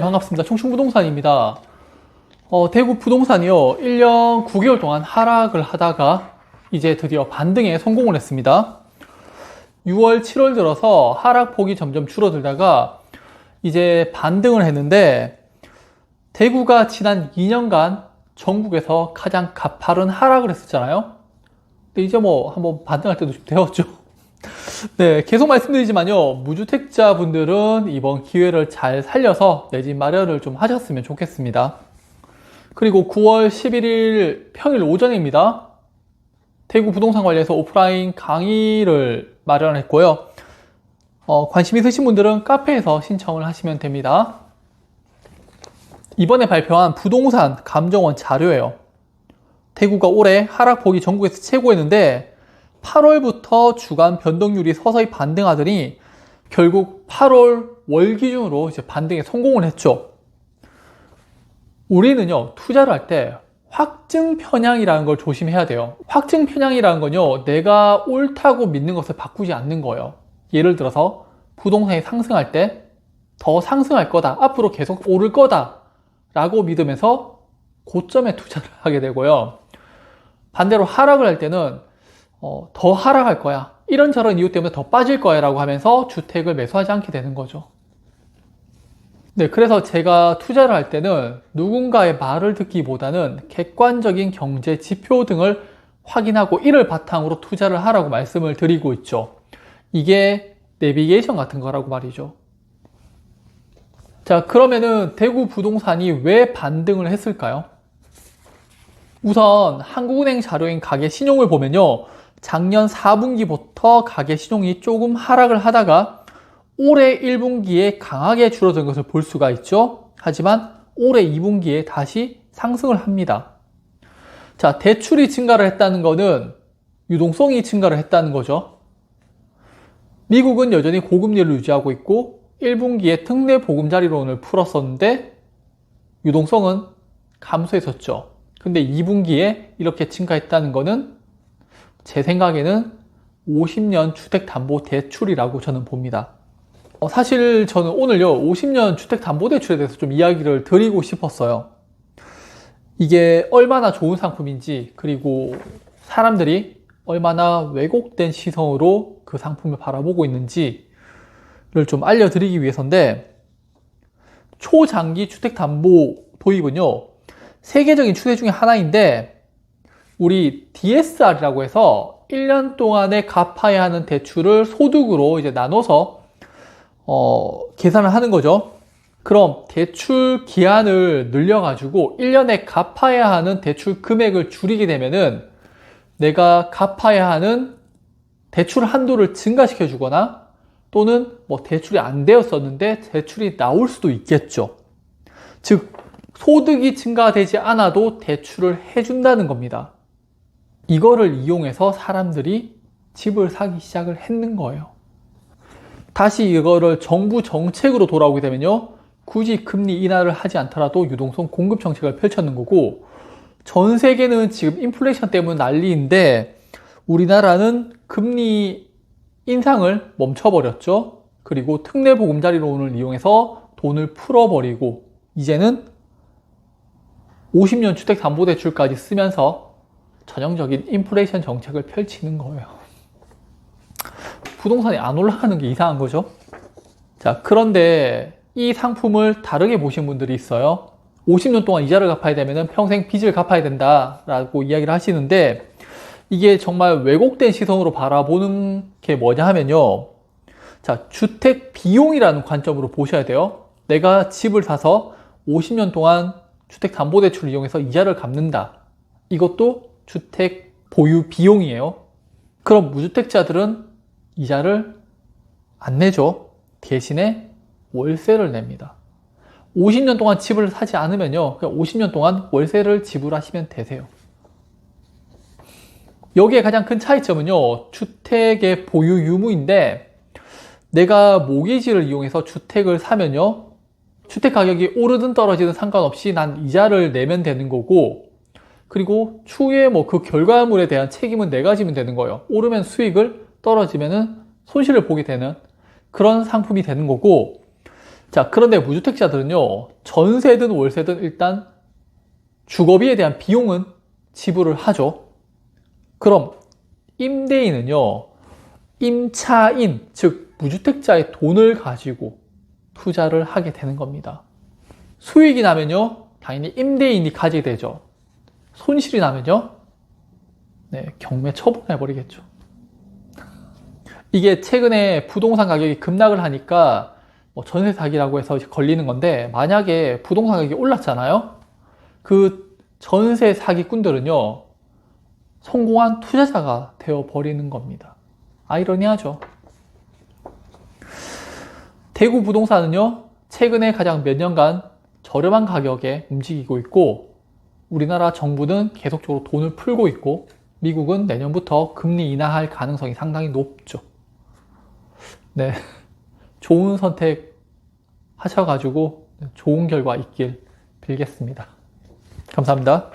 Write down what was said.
반갑습니다. 청춘부동산입니다. 대구 부동산이요, 1년 9개월 동안 하락을 하다가 이제 드디어 반등에 성공을 했습니다. 6월, 7월 들어서 하락폭이 점점 줄어들다가 이제 반등을 했는데, 대구가 지난 2년간 전국에서 가장 가파른 하락을 했었잖아요. 근데 이제 뭐 한번 반등할 때도 좀 되었죠. 네, 계속 말씀드리지만요, 무주택자분들은 이번 기회를 잘 살려서 내 집 마련을 좀 하셨으면 좋겠습니다. 그리고 9월 11일 평일 오전입니다. 대구 부동산 관리에서 오프라인 강의를 마련했고요. 관심 있으신 분들은 카페에서 신청을 하시면 됩니다. 이번에 발표한 부동산 감정원 자료예요. 대구가 올해 하락폭이 전국에서 최고였는데 8월부터 주간 변동률이 서서히 반등하더니 결국 8월 월 기준으로 이제 반등에 성공을 했죠. 우리는요, 투자를 할 때 확증 편향이라는 걸 조심해야 돼요. 확증 편향이라는 건요, 내가 옳다고 믿는 것을 바꾸지 않는 거예요. 예를 들어서 부동산이 상승할 때 더 상승할 거다, 앞으로 계속 오를 거다 라고 믿으면서 고점에 투자를 하게 되고요. 반대로 하락을 할 때는 더 하락할 거야, 이런저런 이유 때문에 더 빠질 거야 라고 하면서 주택을 매수하지 않게 되는 거죠. 네, 그래서 제가 투자를 할 때는 누군가의 말을 듣기보다는 객관적인 경제 지표 등을 확인하고 이를 바탕으로 투자를 하라고 말씀을 드리고 있죠. 이게 내비게이션 같은 거라고 말이죠. 자, 그러면은 대구 부동산이 왜 반등을 했을까요? 우선 한국은행 자료인 가계 신용을 보면요, 작년 4분기부터 가계 신용이 조금 하락을 하다가 올해 1분기에 강하게 줄어든 것을 볼 수가 있죠. 하지만 올해 2분기에 다시 상승을 합니다. 자, 대출이 증가를 했다는 것은 유동성이 증가를 했다는 거죠. 미국은 여전히 고금리를 유지하고 있고 1분기에 특례 보금자리론을 풀었었는데 유동성은 감소했었죠. 근데 2분기에 이렇게 증가했다는 것은 제 생각에는 50년 주택담보대출이라고 저는 봅니다. 사실 저는 오늘요, 50년 주택담보대출에 대해서 좀 이야기를 드리고 싶었어요. 이게 얼마나 좋은 상품인지, 그리고 사람들이 얼마나 왜곡된 시선으로 그 상품을 바라보고 있는지를 좀 알려드리기 위해서인데, 초장기 주택담보 도입은요, 세계적인 추세 중에 하나인데, 우리 DSR이라고 해서 1년 동안에 갚아야 하는 대출을 소득으로 이제 나눠서 계산을 하는 거죠. 그럼 대출 기한을 늘려가지고 1년에 갚아야 하는 대출 금액을 줄이게 되면은 내가 갚아야 하는 대출 한도를 증가시켜 주거나 또는 뭐 대출이 안 되었었는데 대출이 나올 수도 있겠죠. 즉, 소득이 증가되지 않아도 대출을 해준다는 겁니다. 이거를 이용해서 사람들이 집을 사기 시작을 했는 거예요. 다시 이거를 정부 정책으로 돌아오게 되면요, 굳이 금리 인하를 하지 않더라도 유동성 공급 정책을 펼쳤는 거고, 전 세계는 지금 인플레이션 때문에 난리인데 우리나라는 금리 인상을 멈춰버렸죠. 그리고 특례 보금자리론을 이용해서 돈을 풀어버리고 이제는 50년 주택담보대출까지 쓰면서 전형적인 인플레이션 정책을 펼치는 거예요. 부동산이 안 올라가는 게 이상한 거죠. 자, 그런데 이 상품을 다르게 보신 분들이 있어요. 50년 동안 이자를 갚아야 되면 평생 빚을 갚아야 된다라고 이야기를 하시는데, 이게 정말 왜곡된 시선으로 바라보는 게 뭐냐 하면요, 자, 주택 비용이라는 관점으로 보셔야 돼요. 내가 집을 사서 50년 동안 주택담보대출을 이용해서 이자를 갚는다. 이것도 주택 보유 비용이에요. 그럼 무주택자들은 이자를 안 내죠. 대신에 월세를 냅니다. 50년 동안 집을 사지 않으면요, 그냥 50년 동안 월세를 지불하시면 되세요. 여기에 가장 큰 차이점은요, 주택의 보유 유무인데, 내가 모기지를 이용해서 주택을 사면요, 주택 가격이 오르든 떨어지든 상관없이 난 이자를 내면 되는 거고, 그리고 추후에 뭐 그 결과물에 대한 책임은 내가 지면 되는 거예요. 오르면 수익을, 떨어지면은 손실을 보게 되는 그런 상품이 되는 거고, 자, 그런데 무주택자들은요, 전세든 월세든 일단 주거비에 대한 비용은 지불을 하죠. 그럼 임대인은요, 임차인, 즉 무주택자의 돈을 가지고 투자를 하게 되는 겁니다. 수익이 나면요, 당연히 임대인이 가지게 되죠. 손실이 나면요, 네, 경매 처분해버리겠죠. 이게 최근에 부동산 가격이 급락을 하니까 뭐 전세 사기라고 해서 걸리는 건데, 만약에 부동산 가격이 올랐잖아요. 그 전세 사기꾼들은요, 성공한 투자자가 되어버리는 겁니다. 아이러니하죠. 대구 부동산은요, 최근에 가장 몇 년간 저렴한 가격에 움직이고 있고, 우리나라 정부는 계속적으로 돈을 풀고 있고, 미국은 내년부터 금리 인하할 가능성이 상당히 높죠. 네. 좋은 선택 하셔가지고 좋은 결과 있길 빌겠습니다. 감사합니다.